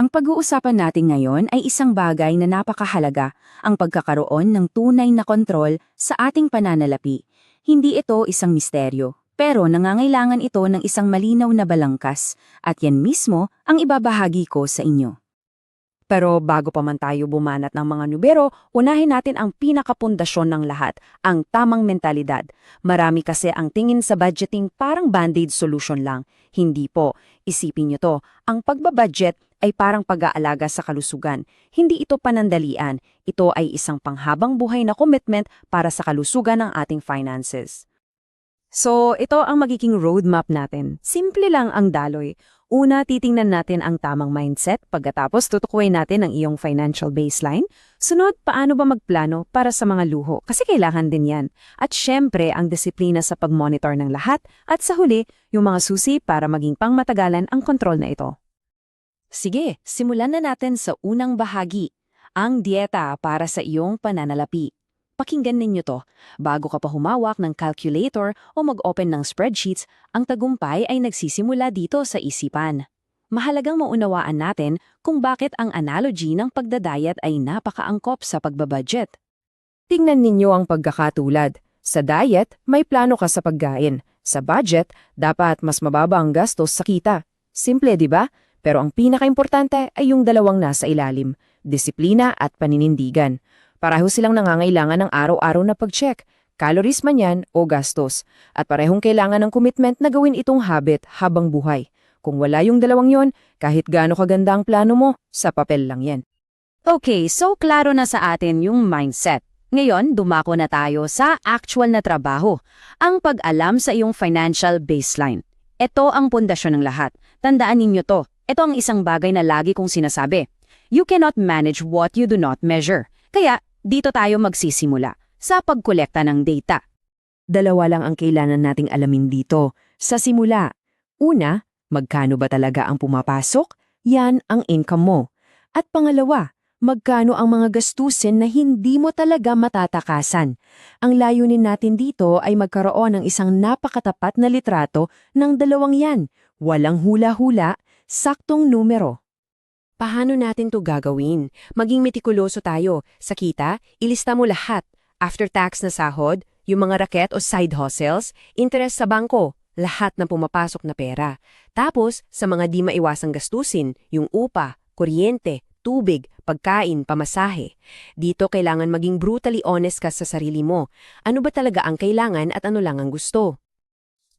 Ang pag-uusapan natin ngayon ay isang bagay na napakahalaga, ang pagkakaroon ng tunay na kontrol sa ating pananalapi. Hindi ito isang misteryo, pero nangangailangan ito ng isang malinaw na balangkas, at yan mismo ang ibabahagi ko sa inyo. Pero bago pa man tayo bumanat ng mga numero, unahin natin ang pinakapundasyon ng lahat, ang tamang mentalidad. Marami kasi ang tingin sa budgeting parang band-aid solution lang. Hindi po. Isipin nyo to, ang pagbabudget ay parang pag-aalaga sa kalusugan. Hindi ito panandalian. Ito ay isang panghabang buhay na commitment para sa kalusugan ng ating finances. So, ito ang magiging roadmap natin. Simple lang ang daloy. Una, titingnan natin ang tamang mindset. Pagkatapos, tutukuyin natin ang iyong financial baseline. Sunod, paano ba magplano para sa mga luho? Kasi kailangan din yan. At syempre, ang disiplina sa pag-monitor ng lahat. At sa huli, yung mga susi para maging pangmatagalan ang kontrol na ito. Sige, simulan na natin sa unang bahagi, ang dieta para sa iyong pananalapi. Pakinggan ninyo to, bago ka pa humawak ng calculator o mag-open ng spreadsheets, ang tagumpay ay nagsisimula dito sa isipan. Mahalagang maunawaan natin kung bakit ang analogy ng pagdadayat ay napakaangkop sa pagbabudget. Tingnan ninyo ang pagkakatulad. Sa diet, may plano ka sa pagkain. Sa budget, dapat mas mababa ang gastos sa kita. Simple, di ba? Pero ang pinakaimportante ay yung dalawang nasa ilalim, disiplina at paninindigan. Pareho silang nangangailangan ng araw-araw na pag-check, calories man yan o gastos. At parehong kailangan ng commitment na gawin itong habit habang buhay. Kung wala yung dalawang yon, kahit gaano kaganda ang plano mo, sa papel lang yan. Okay, so klaro na sa atin yung mindset. Ngayon, dumako na tayo sa actual na trabaho, ang pag-alam sa iyong financial baseline. Ito ang pundasyon ng lahat. Tandaan ninyo to. Ito ang isang bagay na lagi kong sinasabi. You cannot manage what you do not measure. Kaya, dito tayo magsisimula sa pagkolekta ng data. Dalawa lang ang kailangan nating alamin dito. Sa simula, una, magkano ba talaga ang pumapasok? Yan ang income mo. At pangalawa, magkano ang mga gastusin na hindi mo talaga matatakasan. Ang layunin natin dito ay magkaroon ng isang napakatapat na litrato ng dalawang yan. Walang hula-hula, saktong numero. Paano natin to gagawin? Maging metikuloso tayo. Sa kita, ilista mo lahat. After tax na sahod, yung mga raket o side hustles, interest sa bangko, lahat ng pumapasok na pera. Tapos, sa mga di maiwasang gastusin, yung upa, kuryente, tubig, pagkain, pamasahe. Dito kailangan maging brutally honest ka sa sarili mo. Ano ba talaga ang kailangan at ano lang ang gusto?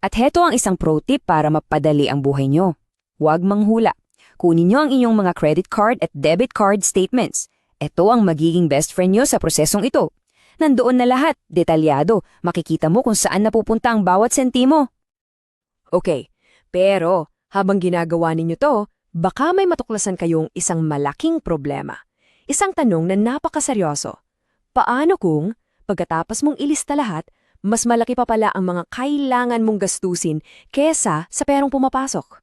At heto ang isang pro tip para mapadali ang buhay nyo. Huwag manghula. Kunin nyo ang inyong mga credit card at debit card statements. Ito ang magiging best friend nyo sa prosesong ito. Nandoon na lahat, detalyado. Makikita mo kung saan napupunta ang bawat sentimo. Okay, pero habang ginagawa ninyo to, baka may matuklasan kayong isang malaking problema. Isang tanong na napakaseryoso. Paano kung, pagkatapos mong ilista lahat, mas malaki pa pala ang mga kailangan mong gastusin kesa sa perang pumapasok?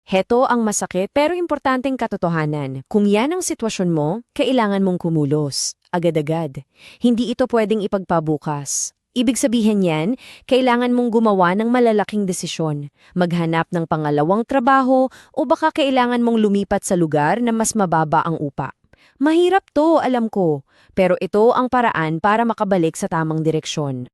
Heto ang masakit pero importanteng katotohanan. Kung yan ang sitwasyon mo, kailangan mong kumulos. Agad-agad. Hindi ito pwedeng ipagpabukas. Ibig sabihin yan, kailangan mong gumawa ng malalaking desisyon. Maghanap ng pangalawang trabaho o baka kailangan mong lumipat sa lugar na mas mababa ang upa. Mahirap to, alam ko. Pero ito ang paraan para makabalik sa tamang direksyon.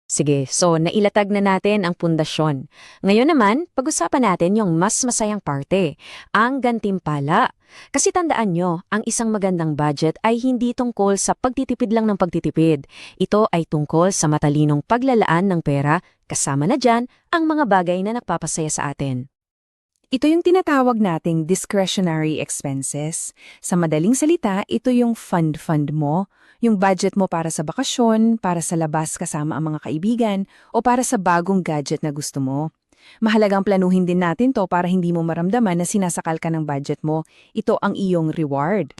Sige, so nailatag na natin ang pundasyon. Ngayon naman, pag-usapan natin yung mas masayang parte, ang gantimpala. Kasi tandaan nyo, ang isang magandang budget ay hindi tungkol sa pagtitipid lang ng pagtitipid. Ito ay tungkol sa matalinong paglalaan ng pera, kasama na dyan ang mga bagay na nagpapasaya sa atin. Ito yung tinatawag nating discretionary expenses. Sa madaling salita, ito yung fund mo, yung budget mo para sa bakasyon, para sa labas kasama ang mga kaibigan, o para sa bagong gadget na gusto mo. Mahalagang planuhin din natin to para hindi mo maramdaman na sinasakal ka ng budget mo. Ito ang iyong reward.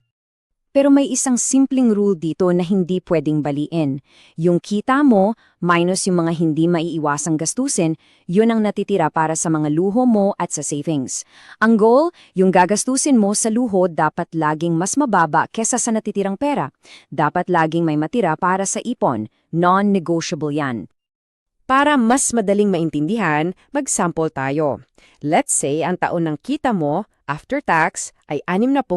Pero may isang simpleng rule dito na hindi pwedeng baliin. Yung kita mo, minus yung mga hindi maiiwasang gastusin, yun ang natitira para sa mga luho mo at sa savings. Ang goal, yung gagastusin mo sa luho dapat laging mas mababa kesa sa natitirang pera. Dapat laging may matira para sa ipon. Non-negotiable yan. Para mas madaling maintindihan, mag-sample tayo. Let's say ang taon ng kita mo, after tax, ay $60,000.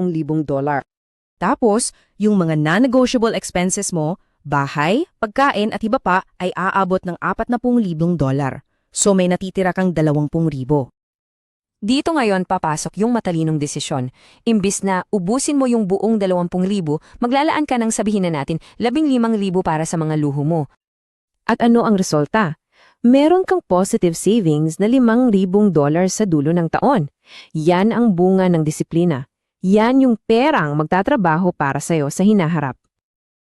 Tapos, yung mga non-negotiable expenses mo, bahay, pagkain at iba pa ay aabot ng $40,000. So may natitira kang 20,000. Dito ngayon papasok yung matalinong desisyon. Imbis na ubusin mo yung buong 20,000, maglalaan ka ng sabihin na natin 15,000 para sa mga luho mo. At ano ang resulta? Meron kang positive savings na $5,000 sa dulo ng taon. Yan ang bunga ng disiplina. Yan yung perang magtatrabaho para sa'yo sa hinaharap.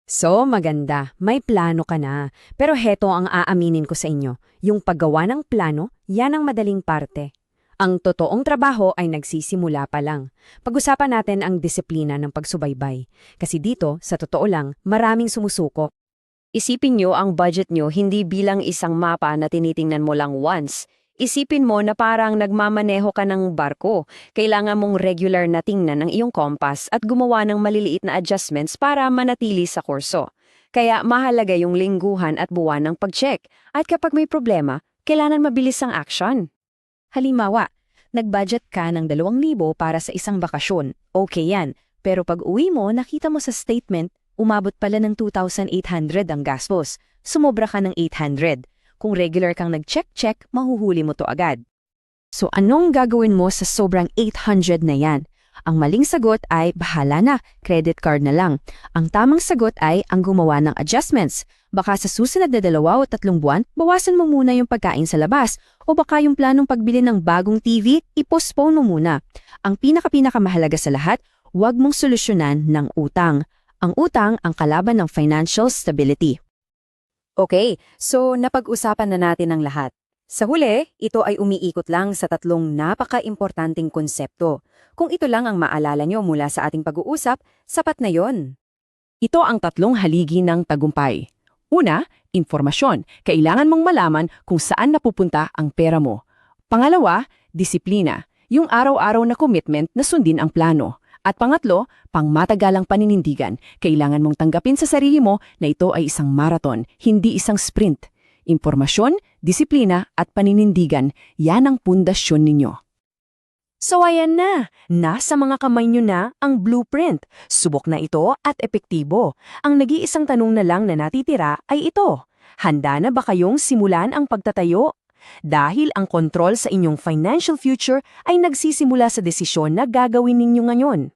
So, maganda. May plano ka na. Pero heto ang aaminin ko sa inyo. Yung paggawa ng plano, yan ang madaling parte. Ang totoong trabaho ay nagsisimula pa lang. Pag-usapan natin ang disiplina ng pagsubaybay. Kasi dito, sa totoo lang, maraming sumusuko. Isipin nyo ang budget nyo hindi bilang isang mapa na tinitingnan mo lang once. Isipin mo na parang nagmamaneho ka ng barko. Kailangan mong regular na tingnan ang iyong compass at gumawa ng maliliit na adjustments para manatili sa kurso. Kaya mahalaga yung lingguhan at buwan ng pag-check. At kapag may problema, kailangan mabilis ang action. Halimbawa, nag-budget ka ng 2,000 para sa isang bakasyon. Okay yan. Pero pag uwi mo, nakita mo sa statement, umabot pala ng 2,800 ang gastos. Sumobra ka ng 800. Kung regular kang nag-check-check, mahuhuli mo to agad. So anong gagawin mo sa sobrang 800 na yan? Ang maling sagot ay, bahala na, credit card na lang. Ang tamang sagot ay, ang gumawa ng adjustments. Baka sa susunod na 2 o 3 buwan, bawasan mo muna yung pagkain sa labas. O baka yung planong pagbili ng bagong TV, i-postpone mo muna. Ang pinaka-mahalaga sa lahat, huwag mong solusyonan ng utang. Ang utang ang kalaban ng financial stability. Okay, so napag-usapan na natin ang lahat. Sa huli, ito ay umiikot lang sa 3 napaka-importanting konsepto. Kung ito lang ang maalala nyo mula sa ating pag-uusap, sapat na yon. Ito ang 3 haligi ng tagumpay. Una, informasyon. Kailangan mong malaman kung saan napupunta ang pera mo. Pangalawa, disiplina. Yung araw-araw na commitment na sundin ang plano. At pangatlo, pangmatagalang paninindigan. Kailangan mong tanggapin sa sarili mo na ito ay isang marathon, hindi isang sprint. Impormasyon, disiplina at paninindigan, yan ang pundasyon ninyo. So ayan na, nasa mga kamay nyo na ang blueprint. Subok na ito at epektibo. Ang nag-iisang tanong na lang na natitira ay ito. Handa na ba kayong simulan ang pagtatayo? Dahil ang kontrol sa inyong financial future ay nagsisimula sa desisyon na gagawin ninyo ngayon.